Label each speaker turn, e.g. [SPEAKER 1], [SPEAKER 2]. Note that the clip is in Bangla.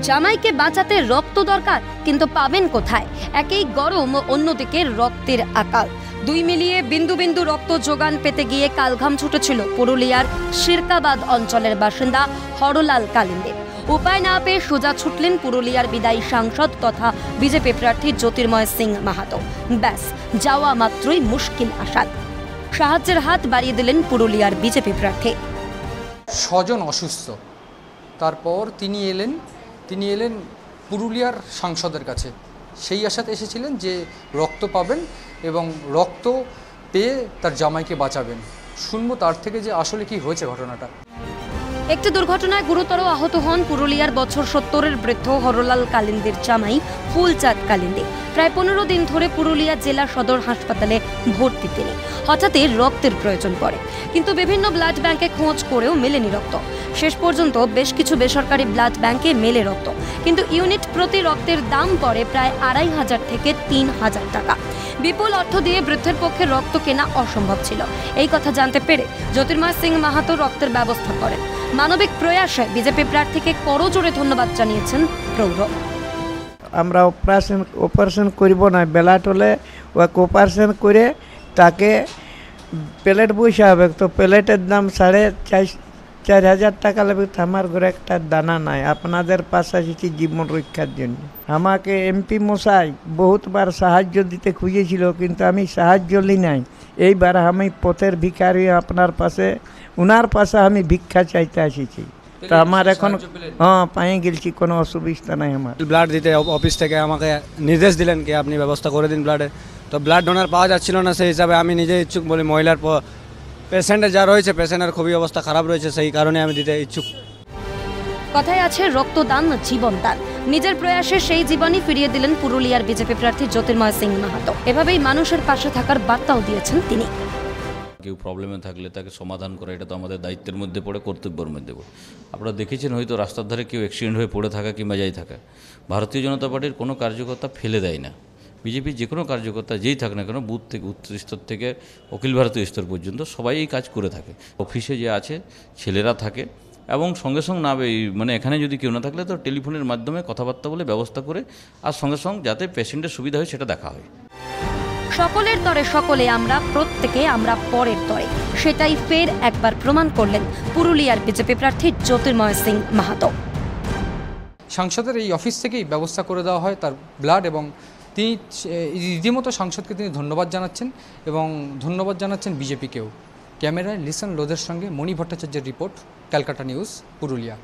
[SPEAKER 1] জামাইকে বাঁচাতে রক্ত দরকার, কিন্তু পাবেন কোথায়? একেই গরম, অন্যদিকে রক্তের আকাল। দুই মিলিয়ে বিন্দু বিন্দু রক্ত যোগান পেতে গিয়ে কালঘাম ছুটেছিল পুরুলিয়ার শিরকাবাদ অঞ্চলের বাসিন্দা হরলাল কালিন্দের। উপায় না পেয়ে সোজা ছুটলেন পুরুলিয়ার বিদায়ী সাংসদ তথা বিজেপি প্রার্থী জ্যোতির্ময় সিং মাহাতো। ব্যাস, যাওয়া মাত্রই মুশকিল আসাদ। সাহায্যের হাত বাড়িয়ে দিলেন পুরুলিয়ার বিজেপি প্রার্থী।
[SPEAKER 2] স্বজন অসুস্থ, তারপর তিনি এলেন পুরুলিয়ার সাংসদের কাছে। সেই আশাতে এসেছিলেন যে রক্ত পাবেন এবং রক্ত পেয়ে তার জামাইকে বাঁচাবেন। শুনবো তার থেকে যে আসলে কি হয়েছে ঘটনাটা।
[SPEAKER 1] একটি দুর্ঘটনায় গুরুতর আহত হন পুরুলিয়ার বছর 70-এর বৃদ্ধ হরলাল কালিন্দের জামাই ফুলচাঁদ কালিন্দে। প্রায় 15 দিন ধরে পুরুলিয়া জেলা সদর হাসপাতালে ভর্তি তিনি। হঠাৎই রক্তের প্রয়োজন পড়ে, কিন্তু বিভিন্ন ব্লাড ব্যাংকে খোঁজ করেও মেলেনি রক্ত। শেষ পর্যন্ত বেশ কিছু বেসরকারি ব্লাড ব্যাংকে মেলে রক্ত, কিন্তু ইউনিট প্রতি রক্তের দাম পড়ে প্রায় 2500 থেকে 3000 টাকা। বিপুল অর্থ দিয়ে বৃদ্ধের পক্ষে রক্ত কেনা অসম্ভব ছিল। এই কথা জানতে পেরে জ্যোতির্ময় সিং মাহাতো রক্তের ব্যবস্থা করেন। মানবিক প্রয়াসে বিজেপি প্রার্থীকে করজোড়ে ধন্যবাদ জানিয়েছেন প্রৌঢ়।
[SPEAKER 3] আমরা অপারেশন করব না, ব্লাড হলে অপারেশন করে তাকে প্লেট বসে হবে, তো প্লেটের দাম 4500 টাকা লাগবে। আমার ঘরে একটা দানা নাই, আপনাদের পাশে এসেছি জীবন রক্ষার জন্য। আমাকে এমপি মশাই বহুতবার সাহায্য দিতে খুঁজেছিল, কিন্তু আমি সাহায্য লি নাই। এইবার আমি পথের ভিখারি, আপনার পাশে ওনার পাশে আমি ভিক্ষা চাইতে এসেছি। তা আমার এখন পায়ে গেছি, কোনো অসুবিধা নাই। আমার
[SPEAKER 4] ব্লাড দিতে অফিস থেকে আমাকে নির্দেশ দিলেন কি আপনি ব্যবস্থা করে দিন ব্লাডের। তো ব্লাড ডোনার পাওয়া যাচ্ছিল না, সেই হিসাবে আমি নিজে ইচ্ছুক বলি। মহিলার পেশেন্টের যা রয়েছে, পেশেন্টের খুবই অবস্থা খারাপ রয়েছে, সেই কারণে আমি দিতে ইচ্ছুক।
[SPEAKER 1] কথায় আছে রক্তদান জীবন দান। নিজের প্রয়াসে সেই জীবনই ফিরিয়ে দিলেন পুরুলিয়ার বিজেপি প্রার্থী জ্যোতির্ময় সিং মাহাতো। এভাবেই মানুষের পাশে থাকার বার্তাও দিয়েছেন তিনি।
[SPEAKER 5] কেউ প্রবলেমে থাকলে তাকে সমাধান করা, এটা তো আমাদের দায়িত্বের মধ্যে পড়ে, কর্তব্যের মধ্যে পড়ে। আপনারা দেখেছেন হয়তো রাস্তার ধারে কেউ অ্যাক্সিডেন্ট হয়ে পড়ে থাকা কিংবা যাই থাকা, ভারতীয় জনতা পার্টির কোনো কার্যকর্তা ফেলে দেয় না। বিজেপির যে কোনো কার্যকর্তা যেই থাক না কেন, বুথ থেকে উচ্চ স্তর থেকে অখিল ভারতীয় স্তর পর্যন্ত সবাই এই কাজ করে থাকে। অফিসে যে আছে ছেলেরা থাকে, এবং সঙ্গে সঙ্গে না মানে এখানে যদি কেউ না থাকলে তো টেলিফোনের মাধ্যমে কথাবার্তা বলে ব্যবস্থা করে, আর সঙ্গে সঙ্গে যাতে পেশেন্টের সুবিধা হয় সেটা দেখা হয়।
[SPEAKER 1] সকলের তরে সকলে আমরা, প্রত্যেকে আমরা পরের তরে, সেটাই ফের একবার প্রমাণ করলেন পুরুলিয়ার বিজেপি প্রার্থী জ্যোতির্ময় সিং মাহাতো।
[SPEAKER 2] সাংসদের এই অফিস থেকেই ব্যবস্থা করে দেওয়া হয় তার ব্লাড, এবং তিনি রীতিমতো সাংসদকে তিনি ধন্যবাদ জানাচ্ছেন এবং ধন্যবাদ জানাচ্ছেন বিজেপিকেও। ক্যামেরায় লিসন লোধের সঙ্গে মণি ভট্টাচার্যের রিপোর্ট, ক্যালকাটা নিউজ, পুরুলিয়া।